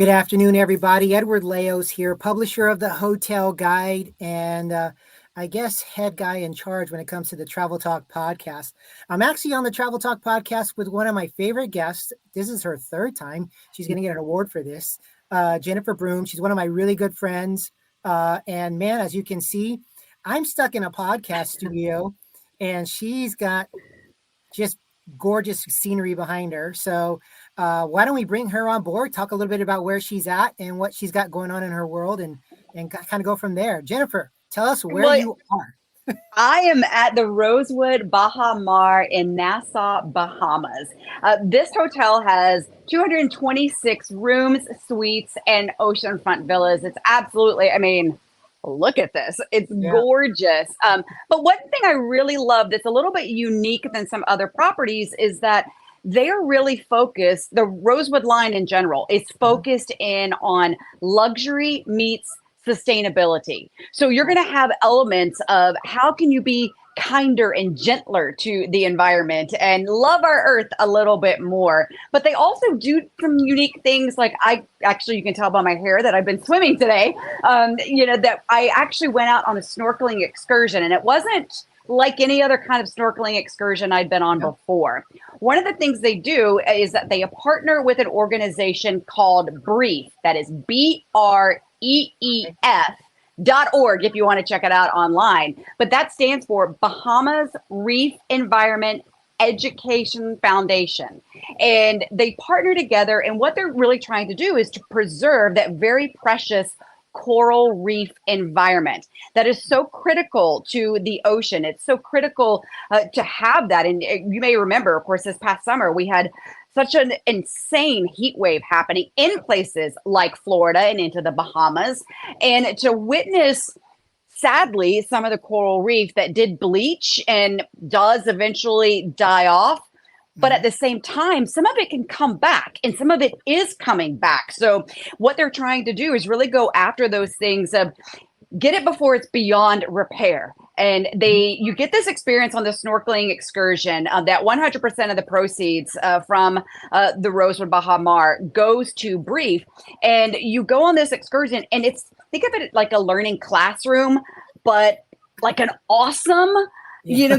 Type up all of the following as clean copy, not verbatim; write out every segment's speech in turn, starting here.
Good afternoon, everybody. Edward Leos here, publisher of the Hotel Guide and I guess head guy in charge when it comes to the Travel Talk podcast. I'm actually on the Travel Talk podcast with one of my favorite guests. This is her third time. She's going to get an award for this. Jennifer Broome. She's one of my really good friends. And man, as you can see, I'm stuck in a podcast studio and she's got just gorgeous scenery behind her. So why don't we bring her on board, talk a little bit about where she's at and what she's got going on in her world and kind of go from there. Jennifer, tell us where you are. I am at the Rosewood Bahamar in Nassau, Bahamas. This hotel has 226 rooms, suites, and oceanfront villas. It's absolutely, look at this. It's gorgeous. But one thing I really love that's a little bit unique than some other properties is that they're really focused, the Rosewood line in general is focused in on luxury meets sustainability. So you're going to have elements of how can you be kinder and gentler to the environment and love our earth a little bit more. But they also do some unique things. Like you can tell by my hair that I've been swimming today, that I actually went out on a snorkeling excursion, and it wasn't like any other kind of snorkeling excursion I'd been on before. One of the things they do is that they partner with an organization called BREEF, that is BREEF.org if you want to check it out online. But that stands for Bahamas Reef Environment Education Foundation. And they partner together, and what they're really trying to do is to preserve that very precious coral reef environment that is so critical to the ocean. It's so critical to have that. And you may remember, of course, this past summer, we had such an insane heat wave happening in places like Florida and into the Bahamas. And to witness, sadly, some of the coral reef that did bleach and does eventually die off. But at the same time, some of it can come back, and some of it is coming back. So what they're trying to do is really go after those things of get it before it's beyond repair. And you get this experience on the snorkeling excursion that 100% of the proceeds from the Rosewood Bahamar goes to BREEF. And you go on this excursion, and think of it like a learning classroom, but like an awesome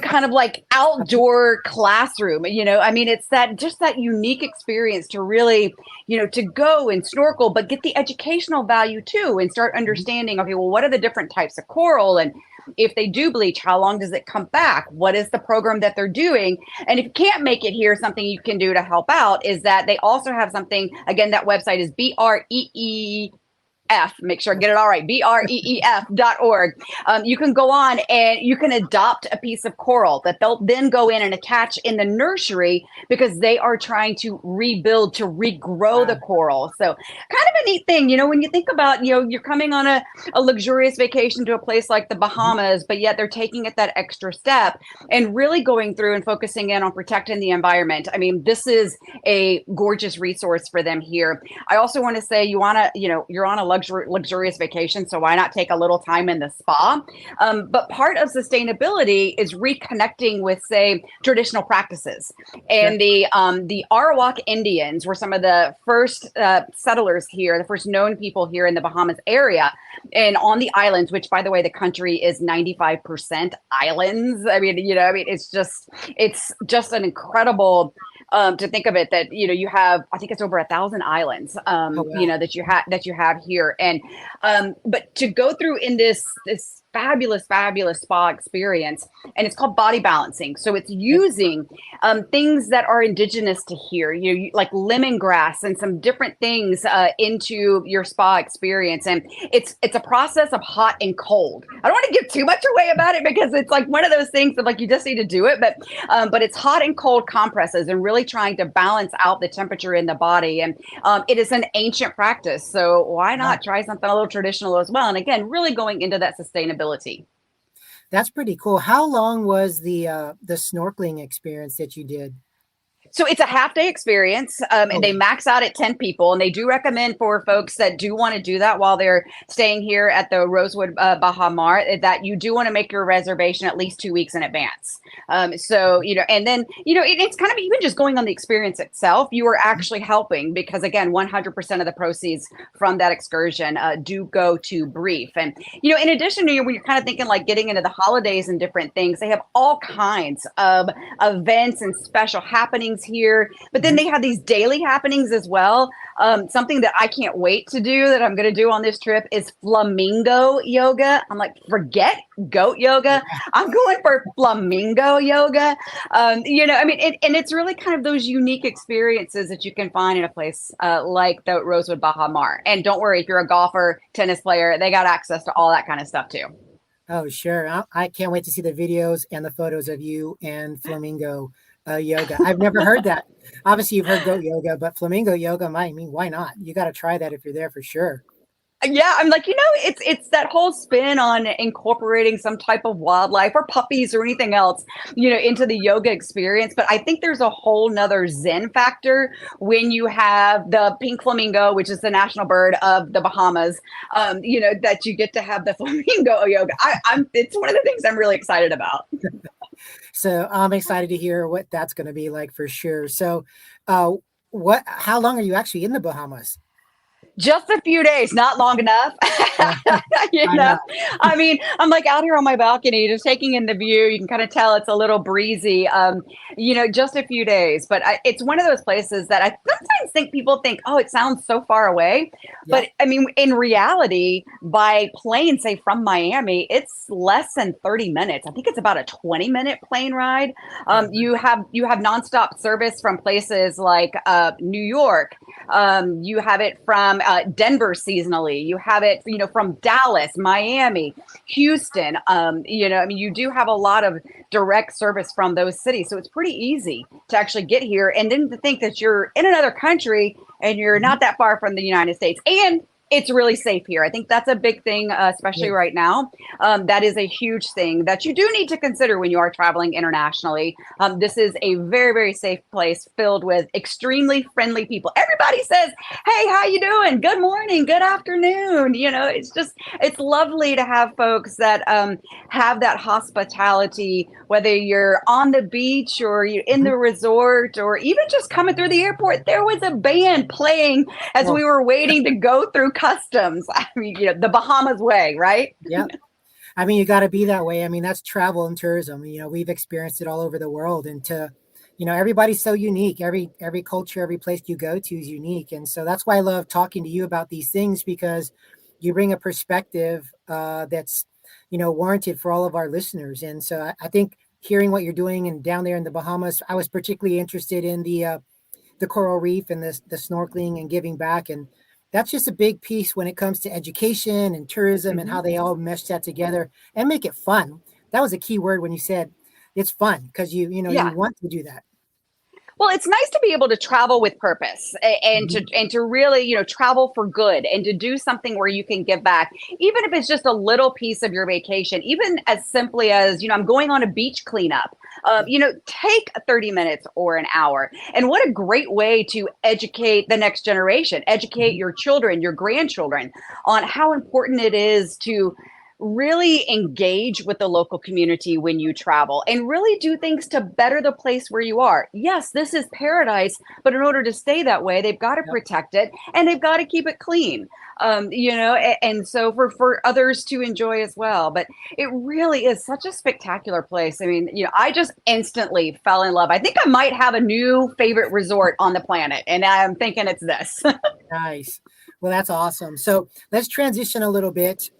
kind of like outdoor classroom, it's that unique experience to really, to go and snorkel, but get the educational value too, and start understanding, okay, well, what are the different types of coral? And if they do bleach, how long does it come back? What is the program that they're doing? And if you can't make it here, something you can do to help out is that they also have something, again, that website is BREEF. Make sure I get it all right. BREEF.org. You can go on and you can adopt a piece of coral that they'll then go in and attach in the nursery, because they are trying to rebuild, to regrow the coral. So kind of a neat thing, when you think about, you're coming on a luxurious vacation to a place like the Bahamas, but yet they're taking it that extra step and really going through and focusing in on protecting the environment. This is a gorgeous resource for them here. I also want to say you're on a luxurious vacation, so why not take a little time in the spa? But part of sustainability is reconnecting with, say, traditional practices. And the Arawak Indians were some of the first settlers here, the first known people here in the Bahamas area, and on the islands, which, by the way, the country is 95% islands. It's just an incredible to think of it that, you have, I think it's over 1,000 islands, that you have here. And, but to go through in this fabulous spa experience, and it's called body balancing. So it's using things that are indigenous to here, like lemongrass and some different things into your spa experience. And it's a process of hot and cold. I don't want to give too much away about it, because it's like one of those things that, like, you just need to do it. But it's hot and cold compresses, and really trying to balance out the temperature in the body. And it is an ancient practice. So why not try something a little traditional as well? And again, really going into that sustainability. That's pretty cool. How long was the snorkeling experience that you did? So it's a half day experience, and they max out at 10 people. And they do recommend for folks that do want to do that while they're staying here at the Rosewood Bahamas that you do want to make your reservation at least 2 weeks in advance. So, and then, it's kind of even just going on the experience itself, you are actually helping because, again, 100% of the proceeds from that excursion do go to Brief. And, in addition to when you're kind of thinking like getting into the holidays and different things, they have all kinds of events and special happenings here, but then they have these daily happenings as well. Something that I can't wait to do that I'm going to do on this trip is flamingo yoga. I'm like, forget goat yoga. I'm going for flamingo yoga. And it's really kind of those unique experiences that you can find in a place like the Rosewood Bahamas. And don't worry, if you're a golfer, tennis player, they got access to all that kind of stuff too. Oh, sure. I can't wait to see the videos and the photos of you and flamingo yoga. I've never heard that. Obviously, you've heard goat yoga, but flamingo yoga, why not? You got to try that if you're there for sure. Yeah, I'm like, it's that whole spin on incorporating some type of wildlife or puppies or anything else, into the yoga experience. But I think there's a whole nother Zen factor when you have the pink flamingo, which is the national bird of the Bahamas, that you get to have the flamingo yoga. It's one of the things I'm really excited about. So I'm excited to hear what that's going to be like for sure. So how long are you actually in the Bahamas? Just a few days, not long enough. I mean, I'm like out here on my balcony, just taking in the view. You can kind of tell it's a little breezy, just a few days. But it's one of those places that I sometimes people think, oh, it sounds so far away. Yeah. But I mean, in reality, by plane, say from Miami, it's less than 30 minutes. I think it's about a 20-minute plane ride. You have nonstop service from places like New York. You have it from Denver seasonally. You have it, from Dallas, Miami, Houston. You do have a lot of direct service from those cities. So it's pretty easy to actually get here. And then to think that you're in another country and you're not that far from the United States. And it's really safe here. I think that's a big thing, especially right now. That is a huge thing that you do need to consider when you are traveling internationally. This is a very, very safe place filled with extremely friendly people. Everybody says, hey, how you doing? Good morning, good afternoon. It's lovely to have folks that have that hospitality, whether you're on the beach or you're in the resort or even just coming through the airport. There was a band playing as we were waiting to go through customs. I mean, the Bahamas way, right? Yeah. I mean, you got to be that way. I mean, that's travel and tourism. We've experienced it all over the world, and everybody's so unique. Every culture, every place you go to is unique. And so that's why I love talking to you about these things, because you bring a perspective that's, warranted for all of our listeners. And so I think hearing what you're doing and down there in the Bahamas, I was particularly interested in the coral reef and the snorkeling and giving back. And that's just a big piece when it comes to education and tourism and how they all mesh that together and make it fun. That was a key word when you said it's fun, because you want to do that. Well, it's nice to be able to travel with purpose and to really, travel for good and to do something where you can give back, even if it's just a little piece of your vacation, even as simply as, I'm going on a beach cleanup. Take 30 minutes or an hour. And what a great way to educate the next generation, educate your children, your grandchildren on how important it is to really engage with the local community when you travel and really do things to better the place where you are. Yes, this is paradise, but in order to stay that way, they've got to protect it and they've got to keep it clean. And so for others to enjoy as well. But it really is such a spectacular place. I mean, I just instantly fell in love. I think I might have a new favorite resort on the planet, and I'm thinking it's this. Nice. Well, that's awesome. So let's transition a little bit.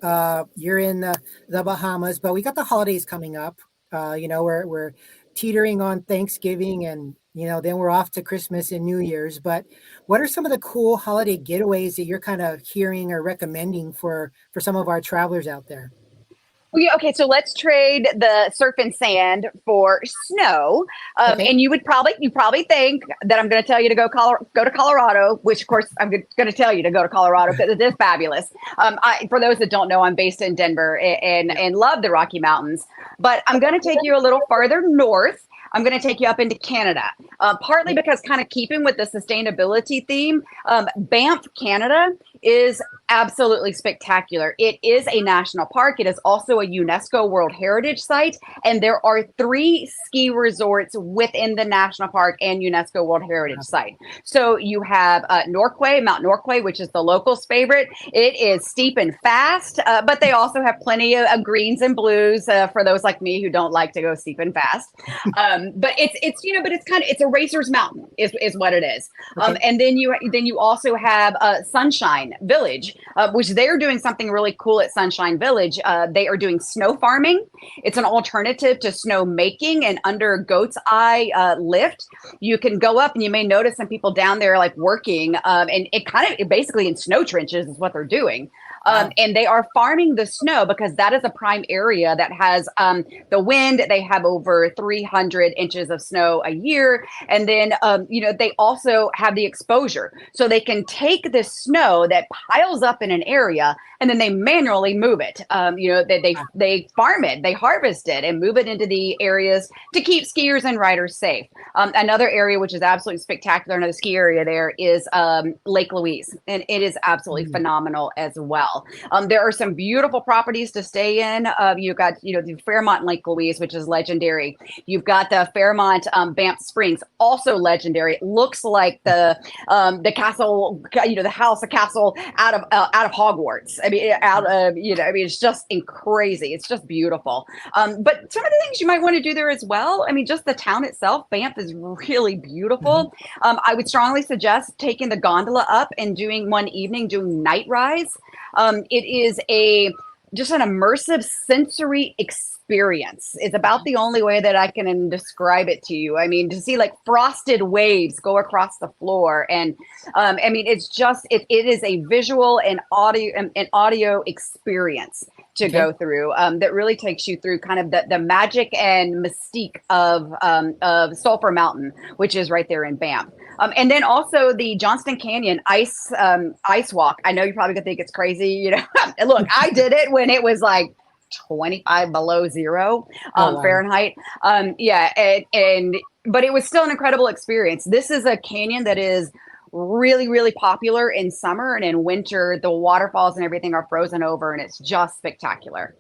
You're in the Bahamas, but we got the holidays coming up. We're teetering on Thanksgiving, and then we're off to Christmas and New Year's. But what are some of the cool holiday getaways that you're kind of hearing or recommending for some of our travelers out there? Well, yeah, okay, so let's trade the surf and sand for snow. And you probably think that I'm going to tell you to go to Colorado, which of course I'm going to tell you to go to Colorado because it is fabulous. For those that don't know, I'm based in Denver and love the Rocky Mountains, but I'm going to take you a little farther north. I'm going to take you up into Canada, partly because kind of keeping with the sustainability theme, Banff, Canada is absolutely spectacular. It is a national park. It is also a UNESCO World Heritage Site, and there are 3 ski resorts within the national park and UNESCO World Heritage Site. So you have Mount Norquay, which is the locals' favorite. It is steep and fast, but they also have plenty of greens and blues for those like me who don't like to go steep and fast. But it's a racer's mountain is what it is. Okay. And then you also have Sunshine Village, which they're doing something really cool at Sunshine Village. They are doing snow farming. It's an alternative to snow making, and under Goat's Eye Lift, you can go up and you may notice some people down there like working, and it basically in snow trenches is what they're doing. And they are farming the snow because that is a prime area that has the wind. They have over 300 inches of snow a year. And then, they also have the exposure. So they can take this snow that piles up in an area and then they manually move it. They farm it, they harvest it and move it into the areas to keep skiers and riders safe. Another area which is absolutely spectacular, another ski area there is Lake Louise. And it is absolutely phenomenal as well. There are some beautiful properties to stay in. You've got, the Fairmont Lake Louise, which is legendary. You've got the Fairmont Banff Springs, also legendary. It looks like the castle, the castle out of Hogwarts. It's just crazy. It's just beautiful. But some of the things you might want to do there as well. Just the town itself, Banff is really beautiful. I would strongly suggest taking the gondola up and doing night rise. It is just an immersive sensory experience. It's about the only way that I can describe it to you. To see like frosted waves go across the floor, and it is a visual and audio experience to go through that really takes you through kind of the magic and mystique of Sulphur Mountain, which is right there in Banff. And then also the Johnston Canyon ice walk. I know you're probably gonna think it's crazy, Look, I did it when it was like 25 below zero Fahrenheit. But it was still an incredible experience. This is a canyon that is really, really popular in summer, and in winter, the waterfalls and everything are frozen over, and it's just spectacular.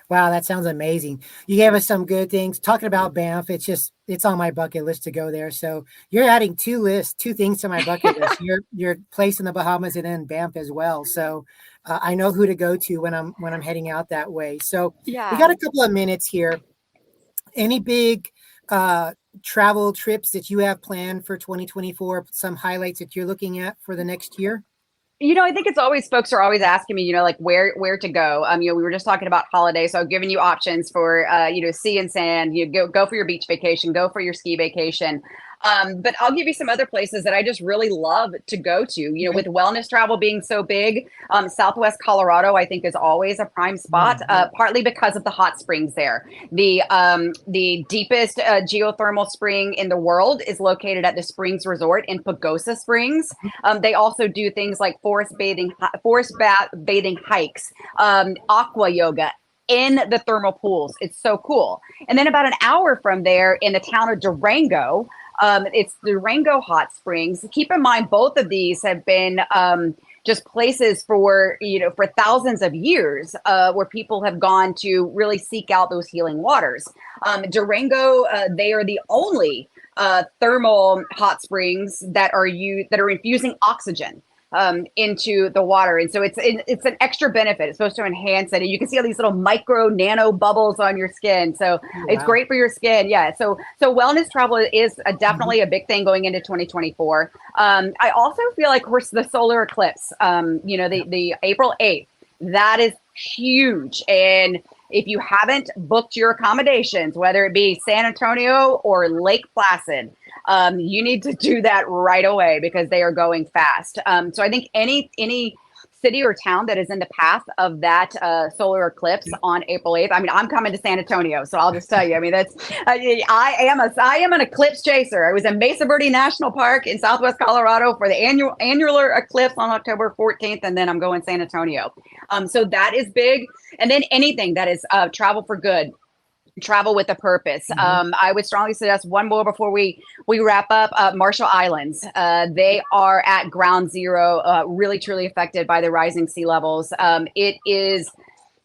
Wow, that sounds amazing. You gave us some good things. Talking about Banff, it's on my bucket list to go there. So you're adding 2 things to my bucket list. Your place in the Bahamas and then Banff as well. So I know who to go to when I'm heading out that way. So we got a couple of minutes here. Any big travel trips that you have planned for 2024? Some highlights that you're looking at for the next year? I think folks are always asking me, like where to go. We were just talking about holidays, so I've given you options for, sea and sand. You go for your beach vacation, go for your ski vacation. But I'll give you some other places that I just really love to go to. With wellness travel being so big, Southwest Colorado, I think, is always a prime spot, partly because of the hot springs there. The deepest geothermal spring in the world is located at the Springs Resort in Pagosa Springs. They also do things like forest bathing hikes, aqua yoga in the thermal pools. It's so cool. And then about an hour from there, in the town of Durango, it's Durango Hot Springs. Keep in mind, both of these have been just places for thousands of years where people have gone to really seek out those healing waters. Durango, they are the only thermal hot springs that are infusing oxygen into the water. And so it's an extra benefit. It's supposed to enhance it. And you can see all these little micro nano bubbles on your skin. So it's great for your skin. Yeah. So wellness travel is definitely a big thing going into 2024. I also feel like the solar eclipse, the April 8th, that is huge. And if you haven't booked your accommodations, whether it be San Antonio or Lake Placid, you need to do that right away because they are going fast. So I think any city or town that is in the path of that solar eclipse on April 8th. I'm coming to San Antonio, so I'll just tell you. I am an eclipse chaser. I was in Mesa Verde National Park in Southwest Colorado for the annular eclipse on October 14th, and then I'm going San Antonio. So that is big. And then anything that is travel for good. Travel with a purpose. I would strongly suggest one more before we wrap up. Marshall Islands. They are at ground zero, really truly affected by the rising sea levels. It is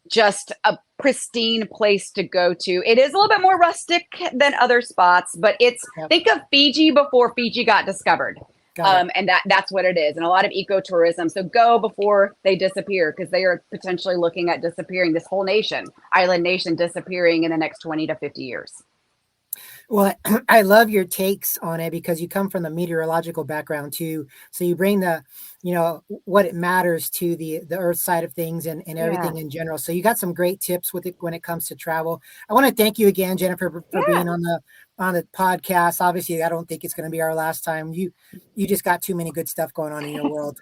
just a pristine place to go to. It is a little bit more rustic than other spots, but it's think of Fiji before Fiji got discovered. And that's what it is. And a lot of ecotourism. So go before they disappear, because they are potentially looking at disappearing, this whole nation, island nation, disappearing in the next 20 to 50 years. Well, I love your takes on it because you come from the meteorological background too. So you bring the, what it matters to the earth side of things and everything in general. So you got some great tips with it when it comes to travel. I want to thank you again, Jennifer, for being on the podcast. Obviously, I don't think it's going to be our last time. You just got too many good stuff going on in your world.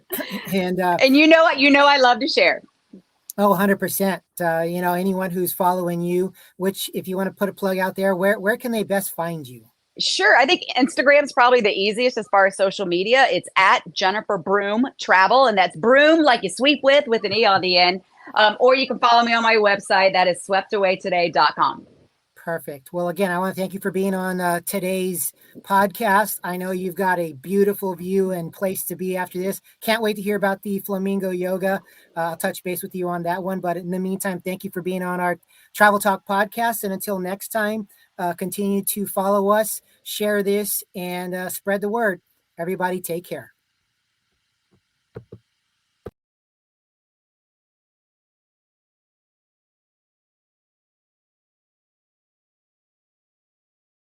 And I love to share. Oh, 100%. Anyone who's following you, which if you want to put a plug out there, where can they best find you? Sure. I think Instagram's probably the easiest as far as social media. It's at Jennifer Broome Travel, and that's Broome like you sweep with an E on the end. Or you can follow me on my website. That is sweptawaytoday.com. Perfect. Well, again, I want to thank you for being on today's podcast. I know you've got a beautiful view and place to be after this. Can't wait to hear about the flamingo yoga. I'll touch base with you on that one. But in the meantime, thank you for being on our Travel Talk podcast. And until next time, continue to follow us, share this, and spread the word. Everybody take care.